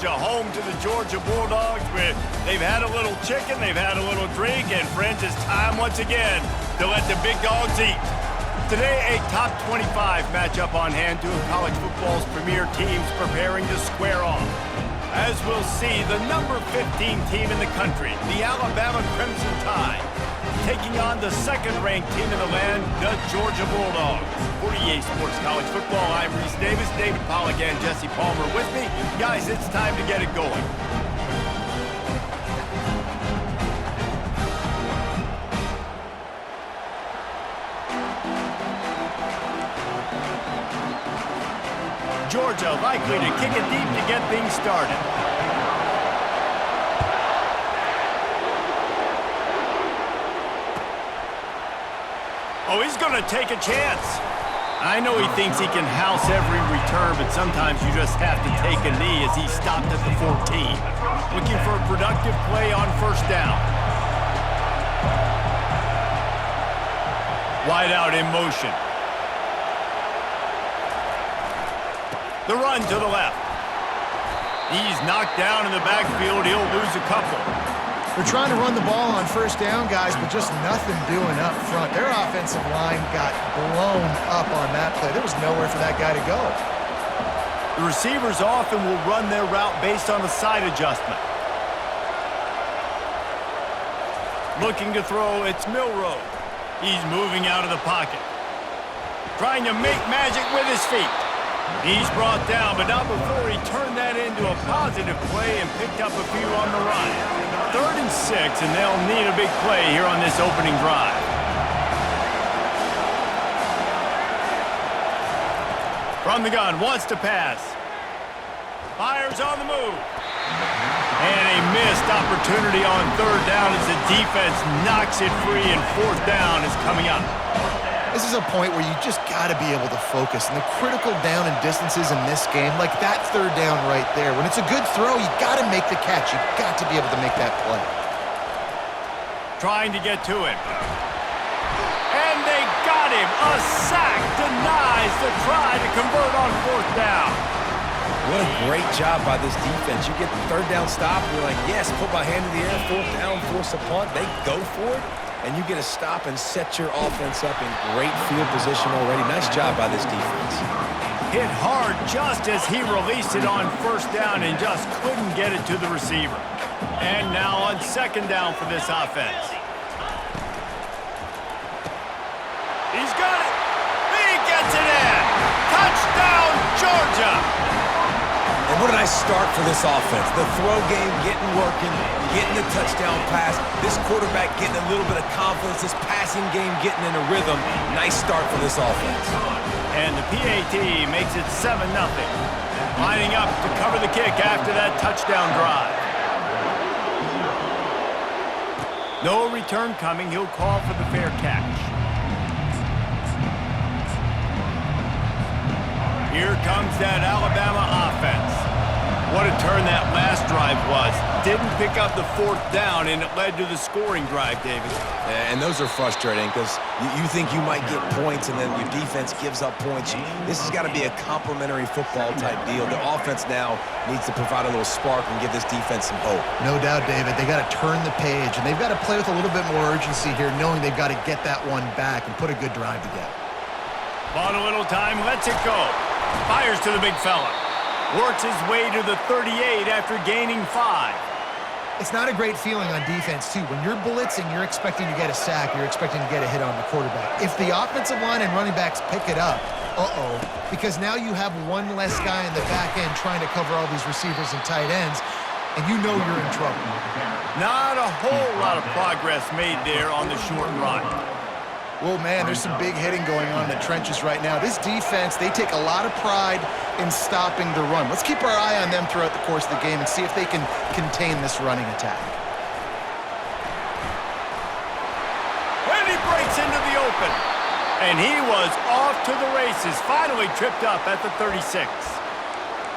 Georgia, home to the Georgia Bulldogs. They've had a little chicken, they've had a little drink, and friends, it's time once again to let the big dogs eat. Today, a top 25 matchup on hand, two of college football's premier teams preparing to square off. As we'll see, the number 15 team in the country, the Alabama Crimson Tide, taking on the second-ranked team in the land, the Georgia Bulldogs. For EA Sports College Football, I'm Reese Davis, David Pollack, and Jesse Palmer with me. Guys, it's time to get it going. Georgia likely to kick it deep to get things started. Oh, he's going to take a chance. I know he thinks he can house every return, but sometimes you just have to take a knee as he stopped at the 14. Looking for a productive play on first down. Wide out in motion. The run to the left. He's knocked down in the backfield. He'll lose a couple. They're trying to run the ball on first down, guys, but just nothing doing up front. Their offensive line got blown up on that play. There was nowhere for that guy to go. The receivers often will run their route based on a side adjustment. Looking to throw, it's Milroe. He's moving out of the pocket. Trying to make magic with his feet. He's brought down, but not before he turned that into a positive play and picked up a few on the run. 3rd and 6, and they'll need a big play here on this opening drive. From the gun, wants to pass. Fires on the move. And a missed opportunity on 3rd down as the defense knocks it free, and 4th down is coming up. This is a point where you just got to be able to focus. And the critical down and distances in this game, like that 3rd down right there, when it's a good throw, you got to make the catch. You got to be able to make that play. Trying to get to him. And they got him. A sack denies the try to convert on 4th down. What a great job by this defense. You get the 3rd down stop, and you're like, yes, put my hand in the air, 4th down, force a punt. They go for it. And you get a stop and set your offense up in great field position already. Nice job by this defense. Hit hard just as he released it on 1st down and just couldn't get it to the receiver. And now on 2nd down for this offense. He's got it. He gets it in. Touchdown, Georgia. And what a nice start for this offense. The throw game getting working, getting the touchdown pass. This quarterback getting a little bit of confidence. This passing game getting in a rhythm. Nice start for this offense. And the PAT makes it 7-0. Lining up to cover the kick after that touchdown drive. No return coming. He'll call for the fair catch. Here comes that Alabama offense. What a turn that last drive was. Didn't pick up the 4th down, and it led to the scoring drive, David. And those are frustrating because you think you might get points, and then your defense gives up points. This has got to be a complementary football type deal. The offense now needs to provide a little spark and give this defense some hope. No doubt, David. They got to turn the page, and they've got to play with a little bit more urgency here, knowing they've got to get that one back and put a good drive together. Bought a little time, lets it go. Fires to the big fella. Works his way to the 38 after gaining 5. It's not a great feeling on defense, too. When you're blitzing, you're expecting to get a sack. You're expecting to get a hit on the quarterback. If the offensive line and running backs pick it up, because now you have one less guy in the back end trying to cover all these receivers and tight ends, and you know you're in trouble. Not a whole lot of progress made there on the short run. Well, man, there's some big hitting going on in the trenches right now. This defense, they take a lot of pride in stopping the run. Let's keep our eye on them throughout the course of the game and see if they can contain this running attack. And he breaks into the open. And he was off to the races, finally tripped up at the 36.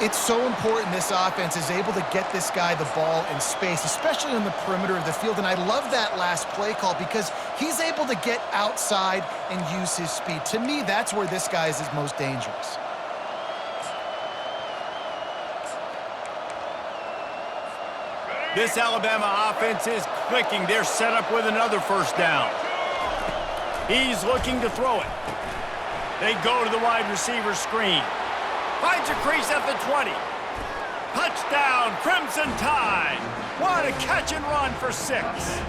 It's so important this offense is able to get this guy the ball in space, especially on the perimeter of the field. And I love that last play call because he's able to get outside and use his speed. To me, that's where this guy is his most dangerous. This Alabama offense is clicking. They're set up with another first down. He's looking to throw it. They go to the wide receiver screen. Finds a crease at the 20. Touchdown, Crimson Tide. What a catch and run for 6.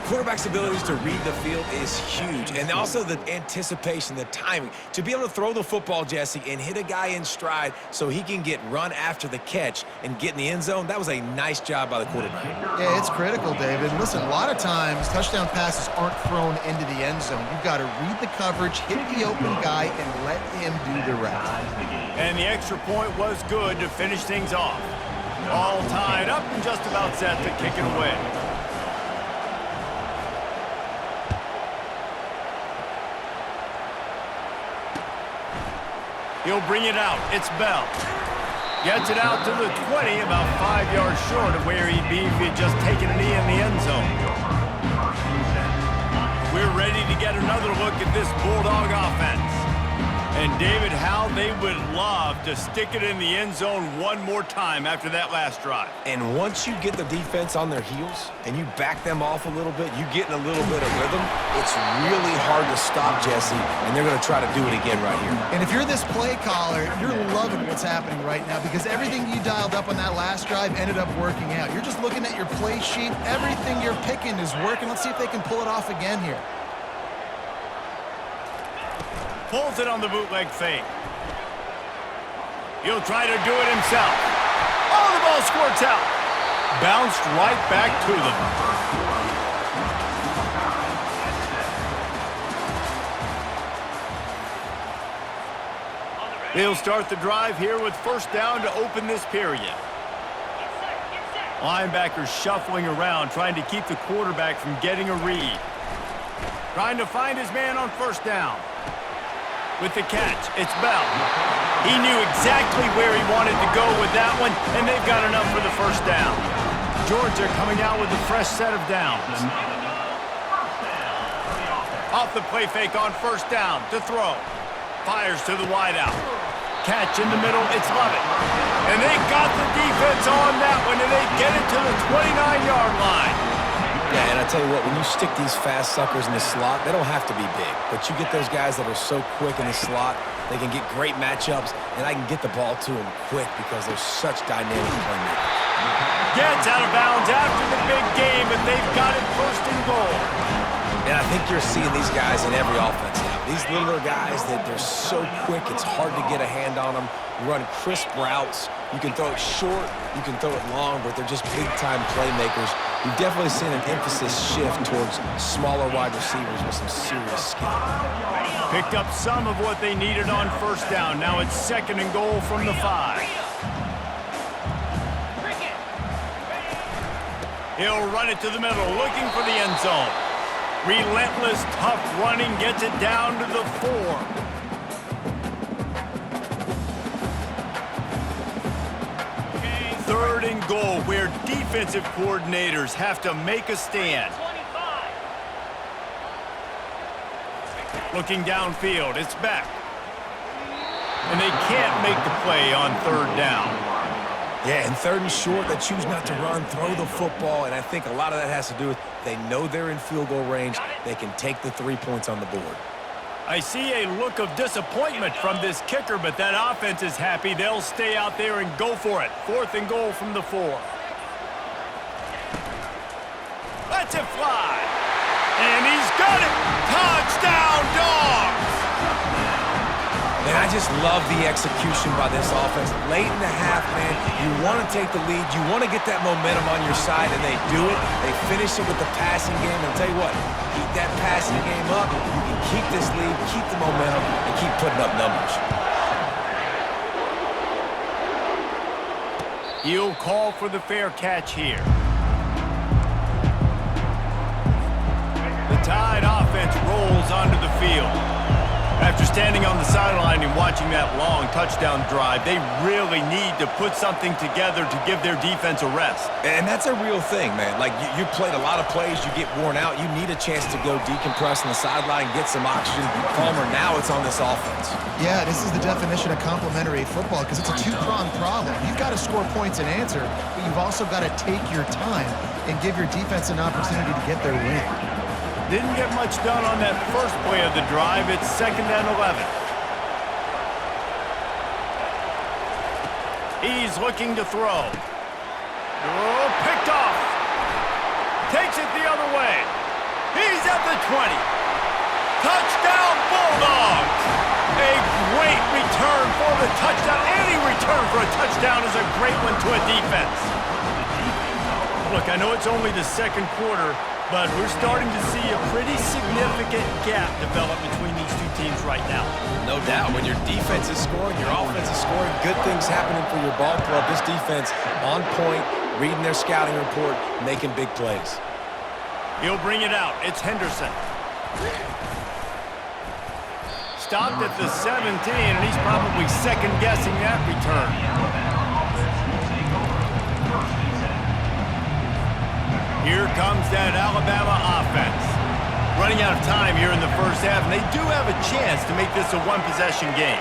Quarterback's abilities to read the field is huge, and also the anticipation, the timing. To be able to throw the football, Jesse, and hit a guy in stride so he can get run after the catch and get in the end zone, that was a nice job by the quarterback. Yeah, it's critical, David. Listen, a lot of times touchdown passes aren't thrown into the end zone. You've got to read the coverage, hit the open guy, and let him do the rest. And the extra point was good to finish things off. All tied up and just about set to kick it away. He'll bring it out. It's Bell. Gets it out to the 20, about 5 yards short of where he'd be if he'd just taken a knee in the end zone. We're ready to get another look at this Bulldog offense. And, David, how they would love to stick it in the end zone one more time after that last drive. And once you get the defense on their heels and you back them off a little bit, you get in a little bit of rhythm, it's really hard to stop, Jesse, and they're going to try to do it again right here. And if you're this play caller, you're loving what's happening right now because everything you dialed up on that last drive ended up working out. You're just looking at your play sheet. Everything you're picking is working. Let's see if they can pull it off again here. Pulls it on the bootleg fake. He'll try to do it himself. Oh, the ball squirts out. Bounced right back to them. They'll start the drive here with first down to open this period. Linebackers shuffling around, trying to keep the quarterback from getting a read. Trying to find his man on first down. With the catch, it's Bell. He knew exactly where he wanted to go with that one, and they've got enough for the first down. Georgia coming out with a fresh set of downs. Off the play fake on first down to throw. Fires to the wideout. Catch in the middle, it's Lovett. And they got the defense on that one, and they get it to the 29-yard line. Yeah, and I tell you what, when you stick these fast suckers in the slot, they don't have to be big. But you get those guys that are so quick in the slot, they can get great matchups, and I can get the ball to them quick because they're such dynamic playmakers. Gets out of bounds after the big game, but they've got it first and goal. And I think you're seeing these guys in every offense now. These littler guys, they're so quick, it's hard to get a hand on them. Run crisp routes. You can throw it short, you can throw it long, but they're just big-time playmakers. We've definitely seen an emphasis shift towards smaller wide receivers with some serious skill. Picked up some of what they needed on first down. Now it's second and goal from the 5. He'll run it to the middle, looking for the end zone. Relentless, tough running gets it down to the 4. Third and goal, where defensive coordinators have to make a stand. Looking downfield, it's back. And they can't make the play on third down. Yeah, and third and short, they choose not to run, throw the football, and I think a lot of that has to do with they know they're in field goal range. They can take the 3 points on the board. I see a look of disappointment from this kicker, but that offense is happy. They'll stay out there and go for it. Fourth and goal from the 4. Lets it fly. And he's got it. Touchdown, Dogs! And I just love the execution by this offense. Late in the half, man, you want to take the lead. You want to get that momentum on your side, and they do it. They finish it with the passing game. And I'll tell you what, keep that passing game up. You can keep this lead, keep the momentum, and keep putting up numbers. He'll call for the fair catch here. The Tide offense rolls onto the field. After standing on the sideline and watching that long touchdown drive, they really need to put something together to give their defense a rest. And that's a real thing, man. Like, you played a lot of plays, you get worn out, you need a chance to go decompress on the sideline, get some oxygen. Palmer, now it's on this offense. Yeah, this is the definition of complementary football because it's a two-pronged problem. You've got to score points and answer, but you've also got to take your time and give your defense an opportunity to get their win. Didn't get much done on that first play of the drive. It's 2nd and 11. He's looking to throw. Oh, picked off. Takes it the other way. He's at the 20. Touchdown, Bulldogs! A great return for the touchdown. Any return for a touchdown is a great one to a defense. Look, I know it's only the second quarter, but we're starting to see a pretty significant gap develop between these two teams right now. No doubt. When your defense is scoring, your offense is scoring, good things happening for your ball club. This defense on point, reading their scouting report, making big plays. He'll bring it out. It's Henderson. Stopped at the 17, and he's probably second-guessing that return. Here comes that Alabama offense. Running out of time here in the first half, and they do have a chance to make this a one-possession game.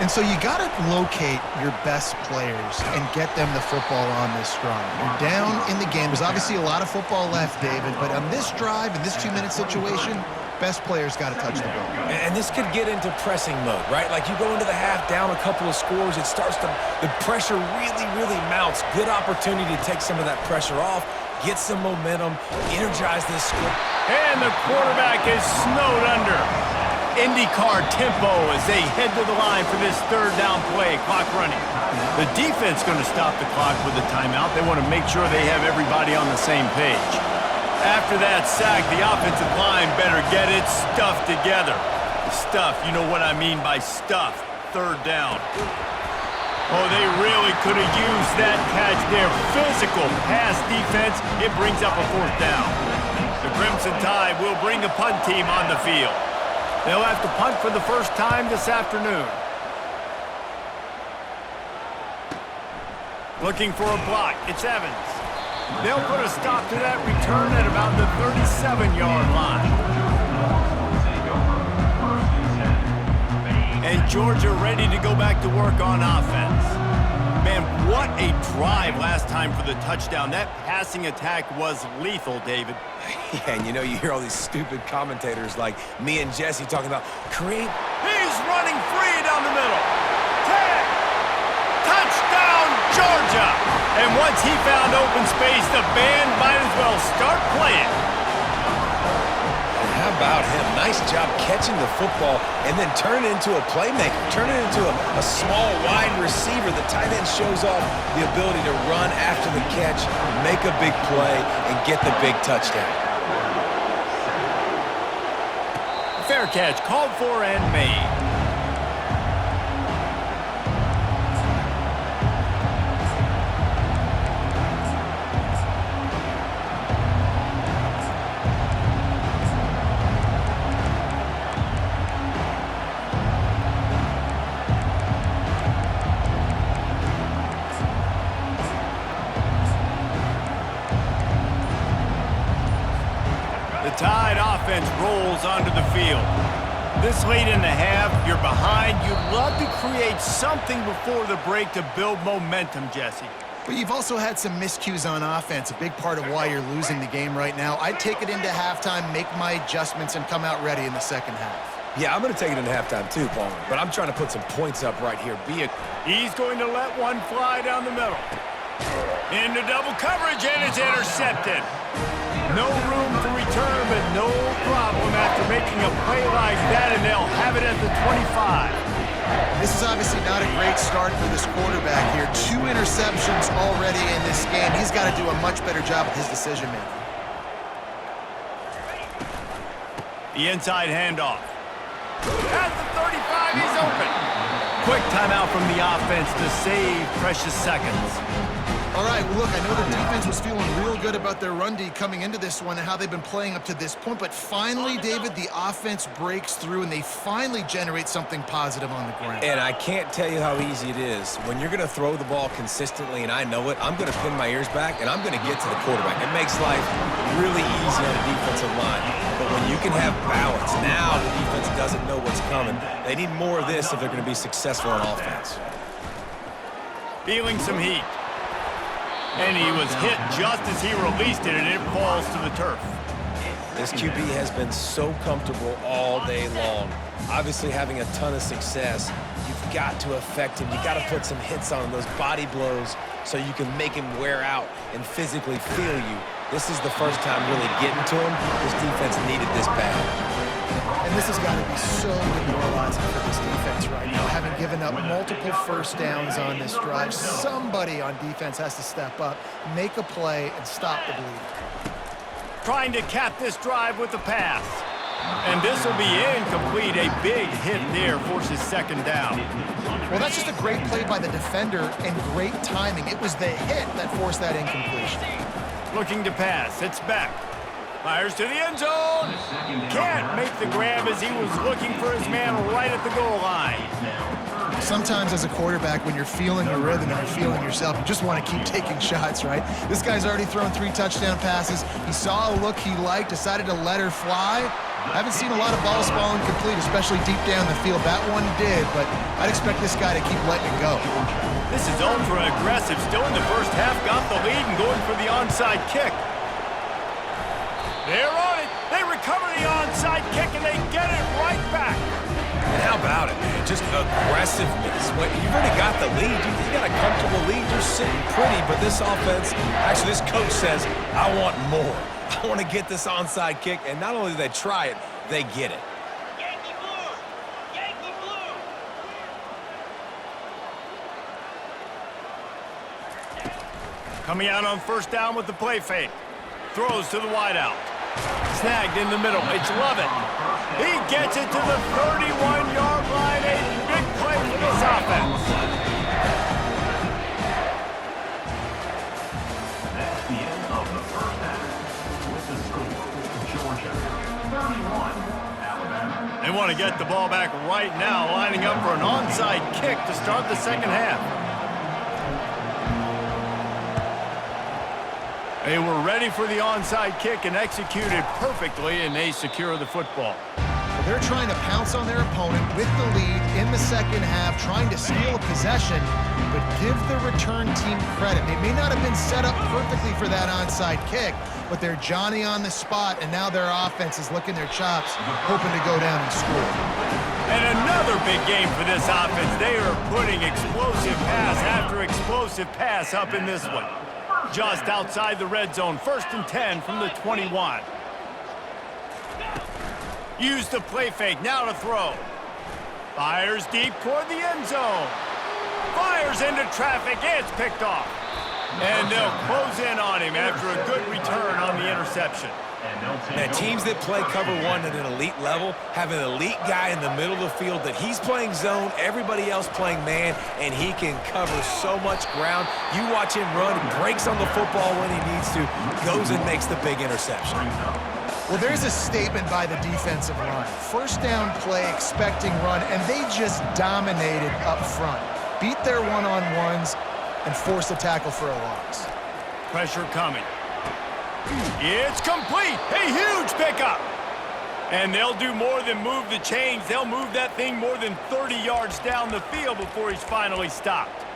And so you got to locate your best players and get them the football on this drive. You're down in the game. There's obviously a lot of football left, David, but on this drive, in this 2-minute situation, best players got to touch the ball. And this could get into pressing mode, right? Like you go into the half down a couple of scores, it starts to, the pressure really mounts. Good opportunity to take some of that pressure off, get some momentum, energize this score. And the quarterback is snowed under. IndyCar tempo as they head to the line for this third down play. Clock running. The defense going to stop the clock with a timeout. They want to make sure they have everybody on the same page. After that sack, the offensive line better get its stuff together. Stuff, you know what I mean by stuff. Third down. Oh, they really could have used that catch there. Physical pass defense. It brings up a 4th down. The Crimson Tide will bring the punt team on the field. They'll have to punt for the first time this afternoon. Looking for a block. It's Evans. They'll put a stop to that return at about the 37-yard line. And Georgia ready to go back to work on offense. Man, what a drive last time for the touchdown. That passing attack was lethal, David. Yeah, and you know, you hear all these stupid commentators like me and Jesse talking about create. He's running free down the middle. 10. Touchdown, Georgia. And once he found open space, the band might as well start playing. How about him? Nice job catching the football and then turn it into a playmaker. Turn it into a small, wide receiver. The tight end shows off the ability to run after the catch, make a big play, and get the big touchdown. Fair catch, called for and made. Tide offense rolls onto the field. This late in the half, you're behind. You'd love to create something before the break to build momentum, Jesse. But you've also had some miscues on offense, a big part of why you're losing the game right now. I'd take it into halftime, make my adjustments, and come out ready in the second half. Yeah, I'm going to take it into halftime too, Palmer, but I'm trying to put some points up right here. He's going to let one fly down the middle. Into double coverage, and it's intercepted. No room to return, but no problem after making a play like that, and they'll have it at the 25. This is obviously not a great start for this quarterback here. 2 interceptions already in this game. He's got to do a much better job with his decision-making. The inside handoff. At the 35, he's open. Quick timeout from the offense to save precious seconds. All right, well, look, I know the defense was feeling real good about their run D coming into this one and how they've been playing up to this point, but finally, David, the offense breaks through and they finally generate something positive on the ground. And I can't tell you how easy it is. When you're going to throw the ball consistently, and I know it, I'm going to pin my ears back, and I'm going to get to the quarterback. It makes life really easy on the defensive line. But when you can have balance, now the defense doesn't know what's coming. They need more of this if they're going to be successful on offense. Feeling some heat. And he was hit just as he released it, and it falls to the turf. This QB has been so comfortable all day long. Obviously having a ton of success. You've got to affect him. You've got to put some hits on him, those body blows, so you can make him wear out and physically feel you. This is the first time really getting to him. This defense needed this bad. And this has got to be so demoralizing for this defense right now, having given up multiple first downs on this drive. Somebody on defense has to step up, make a play, and stop the bleeding. Trying to cap this drive with a pass. And this will be incomplete. A big hit there forces second down. Well, that's just a great play by the defender and great timing. It was the hit that forced that incompletion. Looking to pass. It's back. Fires to the end zone. Can't make the grab as he was looking for his man right at the goal line. Sometimes as a quarterback, when you're feeling your rhythm and you're feeling yourself, you just want to keep taking shots, right? This guy's already thrown 3 touchdown passes. He saw a look he liked, decided to let her fly. I haven't seen a lot of balls falling complete, especially deep down the field. That one did, but I'd expect this guy to keep letting it go. This is ultra aggressive. Still in the first half, got the lead and going for the onside kick. They're on it. They recover the onside kick, and they get it right back. And how about it, man? Just aggressiveness. When you've already got the lead. You got a comfortable lead. You're sitting pretty, but this offense, actually this coach says, I want more. I want to get this onside kick, and not only do they try it, they get it. Yankee Blue! Yankee Blue! Coming out on first down with the play fake. Throws to the wideout. Snagged in the middle. It's Lovett. He gets it to the 31-yard line. A big play for this offense. That's the end of the first half. With the score, Georgia 31, Alabama. They want to get the ball back right now, lining up for an onside kick to start the second half. They were ready for the onside kick and executed perfectly, and they secure the football. Well, they're trying to pounce on their opponent with the lead in the second half, trying to steal a possession, but give the return team credit. They may not have been set up perfectly for that onside kick, but they're Johnny on the spot, and now their offense is licking their chops, hoping to go down and score. And another big game for this offense. They are putting explosive pass after explosive pass up in this one. Just outside the red zone, 1st and 10 from the 21. Use the play fake, now to throw. Fires deep toward the end zone. Fires into traffic, it's picked off. And they'll close in on him after a good return on the interception. Now, teams that play cover one at an elite level have an elite guy in the middle of the field that he's playing zone, everybody else playing man, and he can cover so much ground. You watch him run, breaks on the football when he needs to, goes and makes the big interception. Well, there's a statement by the defensive line. First down play, expecting run, and they just dominated up front. Beat their one-on-ones and forced a tackle for a loss. Pressure coming. It's complete. A huge pickup. And they'll do more than move the chains. They'll move that thing more than 30 yards down the field before he's finally stopped.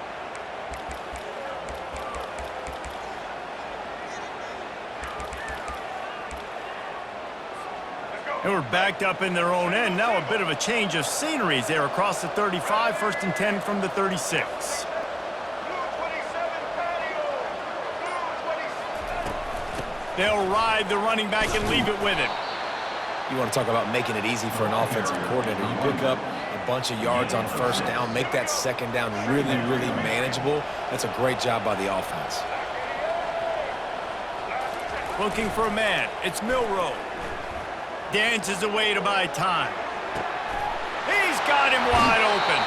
They were backed up in their own end. Now a bit of a change of sceneries there across the 35. 1st and 10 from the 36. They'll ride the running back and leave it with him. You want to talk about making it easy for an offensive coordinator. You pick up a bunch of yards on first down, make that second down really, really manageable. That's a great job by the offense. Looking for a man. It's Milroe. Dances away to buy time. He's got him wide open.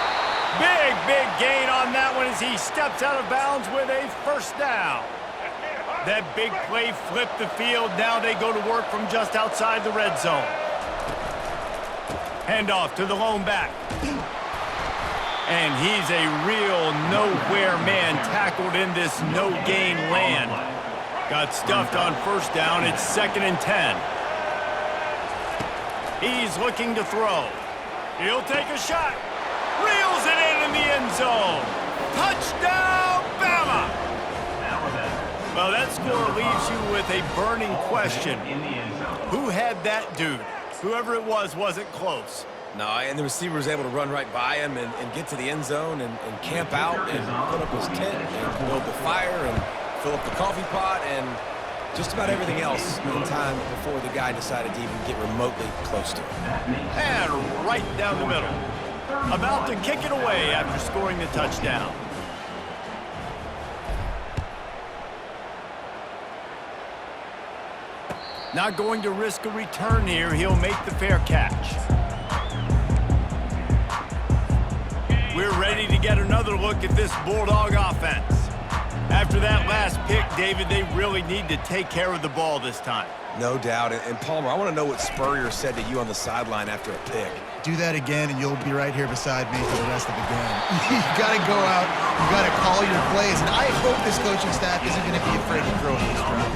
Big gain on that one as he steps out of bounds with a first down. That big play flipped the field. Now they go to work from just outside the red zone. Handoff to the lone back. And he's a real nowhere man tackled in this no-gain land. Got stuffed on first down. It's 2nd and 10. He's looking to throw. He'll take a shot. Reels it in the end zone. Touchdown, Bama! Well, that score leaves you with a burning question. Who had that dude? Whoever it was wasn't close. No, and the receiver was able to run right by him and get to the end zone and camp out and put up his tent and build the fire and fill up the coffee pot and just about everything else in time before the guy decided to even get remotely close to him. And right down the middle. About to kick it away after scoring the touchdown. Not going to risk a return here. He'll make the fair catch. We're ready to get another look at this Bulldog offense. After that last pick, David, they really need to take care of the ball this time. No doubt. And Palmer, I want to know what Spurrier said to you on the sideline after a pick. Do that again, and you'll be right here beside me for the rest of the game. You got to go out. You got to call your plays. And I hope this coaching staff isn't going to be afraid to throw this drive.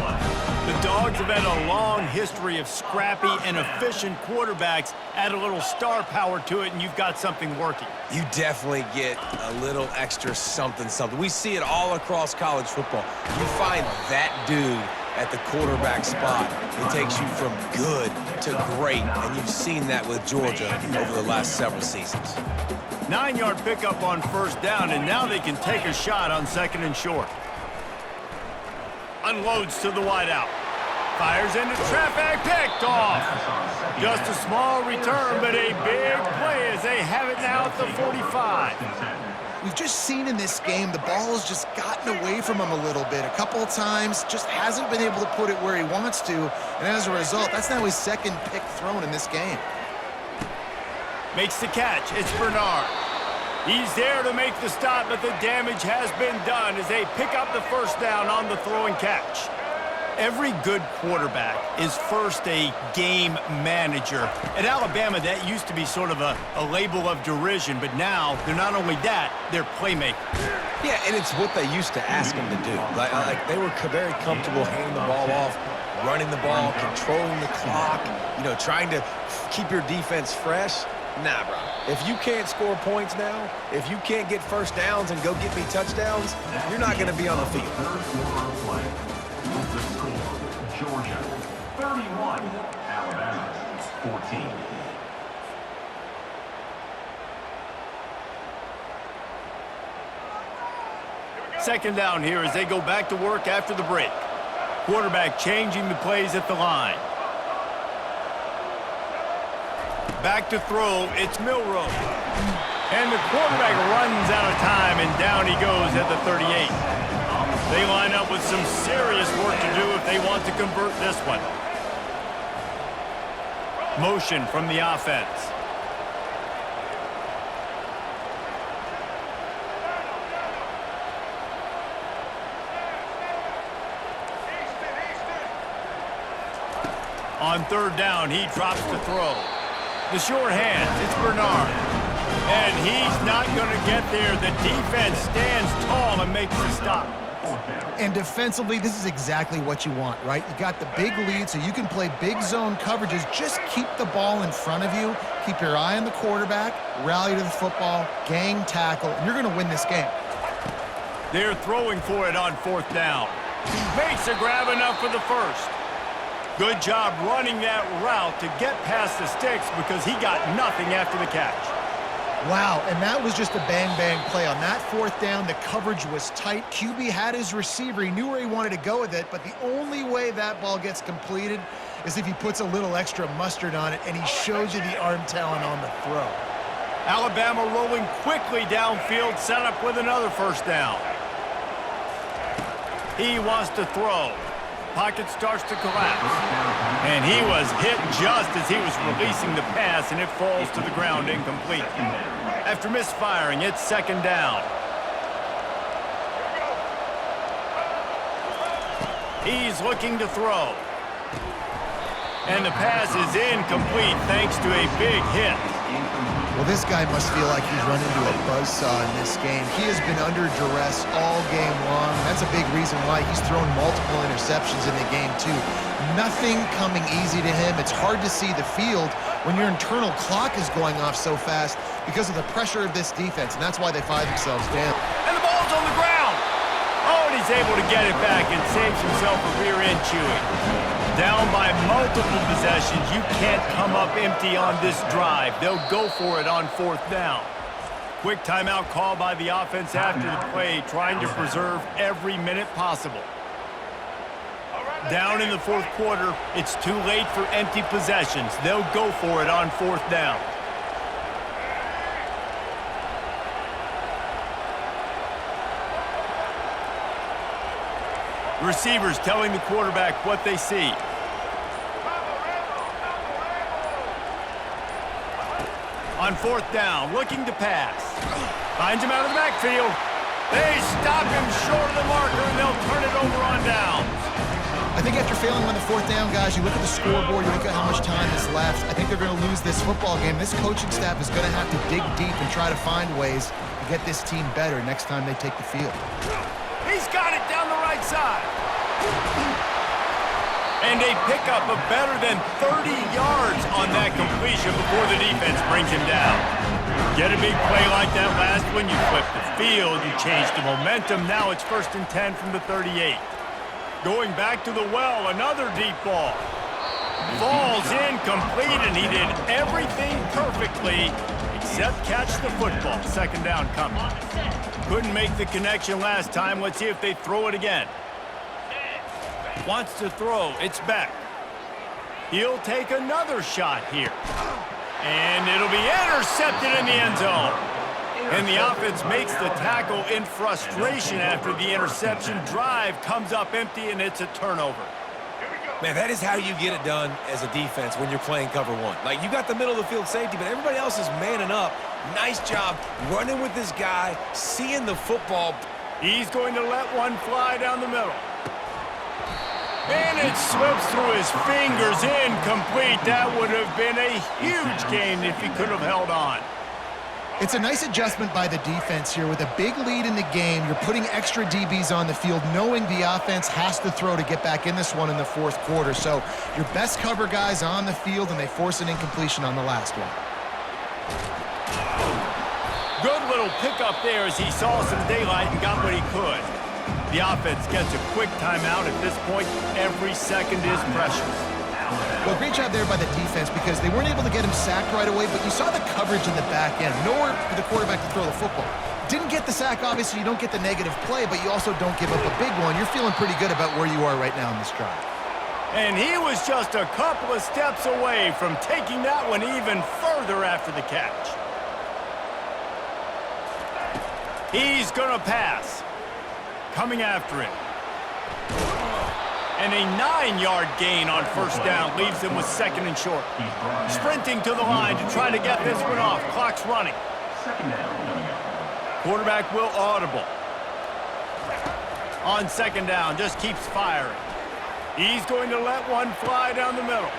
The Dogs have had a long history of scrappy and efficient quarterbacks. Add a little star power to it, and you've got something working. You definitely get a little extra something. We see it all across college football. You find that dude at the quarterback spot. It takes you from good to great, and you've seen that with Georgia over the last several seasons. 9-yard pickup on first down, and now they can take a shot on 2nd and short. Unloads to the wideout. Fires into traffic, picked off. Just a small return, but a big play as they have it now at the 45. We've just seen in this game the ball has just gotten away from him a little bit. A couple of times, just hasn't been able to put it where he wants to. And as a result, that's now his 2nd pick thrown in this game. Makes the catch. It's Bernard. He's there to make the stop, but the damage has been done as they pick up the first down on the throw and catch. Every good quarterback is first a game manager. At Alabama, that used to be sort of a label of derision, but now they're not only that, they're playmakers. Yeah, and it's what they used to ask them to do. Like they were very comfortable handing the ball off, running the ball, controlling the clock, trying to keep your defense fresh. Nah, bro. If you can't score points now, if you can't get first downs and go get me touchdowns, you're not going to be on the field. The score, Georgia 31, Alabama 14. Second down here as they go back to work after the break. Quarterback changing the plays at the line. Back to throw, it's Milroe. And the quarterback runs out of time, and down he goes at the 38. They line up with some serious work to do if they want to convert this one. Motion from the offense. On third down, he drops to throw. The short hands, it's Bernard. And he's not going to get there. The defense stands tall and makes the stop. And defensively, this is exactly what you want, right? You got the big lead, so you can play big zone coverages. Just keep the ball in front of you. Keep your eye on the quarterback, rally to the football, gang tackle, and you're going to win this game. They're throwing for it on fourth down. Makes a grab enough for the first. Good job running that route to get past the sticks because he got nothing after the catch. Wow, and that was just a bang-bang play. On that fourth down, the coverage was tight. QB had his receiver. He knew where he wanted to go with it, but the only way that ball gets completed is if he puts a little extra mustard on it, and he shows you the arm talent on the throw. Alabama rolling quickly downfield, set up with another first down. He wants to throw. pocket starts to collapse. And he was hit just as he was releasing the pass, and it falls to the ground incomplete. After misfiring, it's second down. He's looking to throw. And the pass is incomplete thanks to a big hit. Well, this guy must feel like he's run into a buzzsaw in this game. He has been under duress all game long. That's a big reason why he's thrown multiple interceptions in the game, too. Nothing coming easy to him. It's hard to see the field when your internal clock is going off so fast because of the pressure of this defense, and that's why they find themselves down. And the ball's on the ground. Oh, and he's able to get it back and saves himself a rear end chewing. Down by multiple possessions, you can't come up empty on this drive. They'll go for it on fourth down. Quick timeout call by the offense after the play, trying to preserve every minute possible. Down in the fourth quarter, it's too late for empty possessions. They'll go for it on fourth down. Receivers telling the quarterback what they see. On fourth down, looking to pass. Finds him out of the backfield. They stop him short of the marker, and they'll turn it over on downs. I think after failing on the fourth down, guys, you look at the scoreboard, you look at how much time is left. I think they're going to lose this football game. This coaching staff is going to have to dig deep and try to find ways to get this team better next time they take the field. He's got it down the right side. And a pickup of better than 30 yards on that completion before the defense brings him down. Get a big play like that last one, you flip the field, you change the momentum. Now it's 1st and 10 from the 38. Going back to the well, another deep ball. Falls incomplete, and he did everything perfectly except catch the football. Second down coming. Couldn't make the connection last time. Let's see if they throw it again. Wants to throw. It's Beck. He'll take another shot here. And it'll be intercepted in the end zone. And the offense makes the tackle in frustration after the interception. Drive comes up empty, and it's a turnover. Man, that is how you get it done as a defense when you're playing cover one. Like, you got the middle of the field safety, but everybody else is manning up. Nice job running with this guy, seeing the football. He's going to let one fly down the middle. And it slips through his fingers, incomplete. That would have been a huge gain if he could have held on. It's a nice adjustment by the defense here. With a big lead in the game, you're putting extra DBs on the field, knowing the offense has to throw to get back in this one in the fourth quarter. So your best cover guys on the field, and they force an incompletion on the last one. Good little pickup there as he saw some daylight and got what he could. The offense gets a quick timeout. At this point, every second is precious. Well, great job there by the defense because they weren't able to get him sacked right away, but you saw the coverage in the back end. Nowhere for the quarterback to throw the football. Didn't get the sack, obviously. You don't get the negative play, but you also don't give up a big one. You're feeling pretty good about where you are right now in this drive. And he was just a couple of steps away from taking that one even further after the catch. He's going to pass. Coming after it. And a 9-yard gain on first down leaves him with second and short. Sprinting to the line to try to get this one off. Clock's running. Quarterback will audible. On second down, just keeps firing. He's going to let one fly down the middle.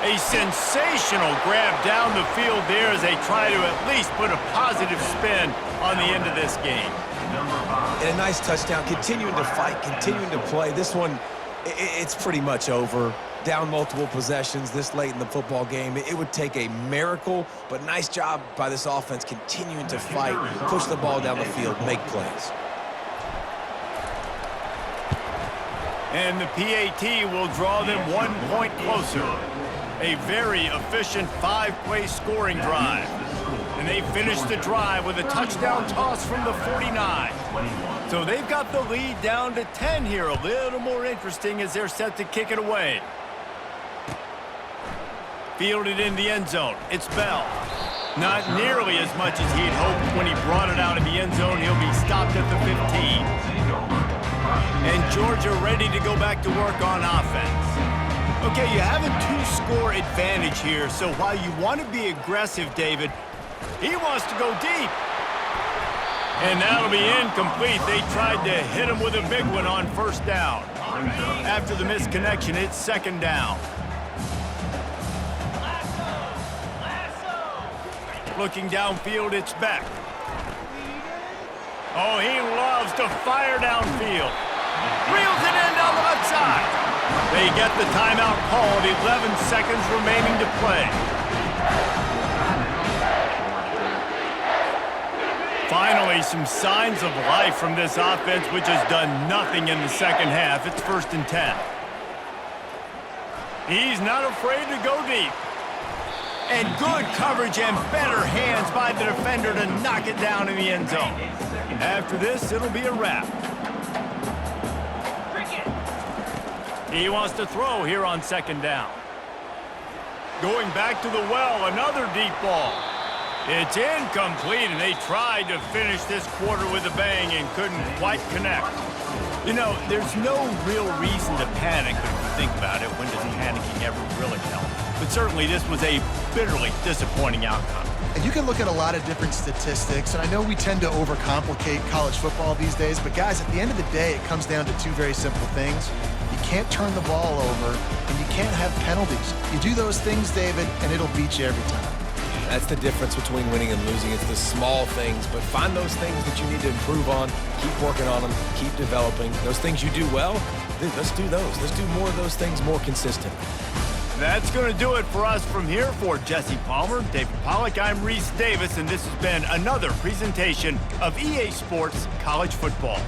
A sensational grab down the field there as they try to at least put a positive spin on the end of this game. And a nice touchdown, continuing to fight, continuing to play. This one, it's pretty much over. Down multiple possessions this late in the football game. It would take a miracle, but nice job by this offense continuing to fight, push the ball down the field, make plays. And the PAT will draw them 1 point closer. A very efficient 5-play scoring drive. And they finish the drive with a touchdown toss from the 49. So they've got the lead down to 10 here. A little more interesting as they're set to kick it away. Fielded in the end zone. It's Bell. Not nearly as much as he'd hoped when he brought it out of the end zone. He'll be stopped at the 15. And Georgia ready to go back to work on offense. Okay, you have a 2-score advantage here, so while you want to be aggressive, David, he wants to go deep. And that'll be incomplete. They tried to hit him with a big one on first down. After the misconnection, it's second down. Looking downfield, it's Beck. Oh, he loves to fire downfield. Reels it in down the left side. They get the timeout called, 11 seconds remaining to play. Finally, some signs of life from this offense, which has done nothing in the second half. It's 1st and 10. He's not afraid to go deep. And good coverage and better hands by the defender to knock it down in the end zone. After this, it'll be a wrap. He wants to throw here on second down. Going back to the well, another deep ball. It's incomplete, and they tried to finish this quarter with a bang and couldn't quite connect. You know, there's no real reason to panic, but if you think about it, when does panicking ever really help? But certainly this was a bitterly disappointing outcome. And you can look at a lot of different statistics, and I know we tend to overcomplicate college football these days, but guys, at the end of the day, it comes down to two very simple things. You can't turn the ball over, and you can't have penalties. You do those things, David, and it'll beat you every time. That's the difference between winning and losing. It's the small things, but find those things that you need to improve on. Keep working on them. Keep developing. Those things you do well, let's do those. Let's do more of those things more consistently. That's going to do it for us from here. For Jesse Palmer, David Pollack, I'm Reese Davis, and this has been another presentation of EA Sports College Football.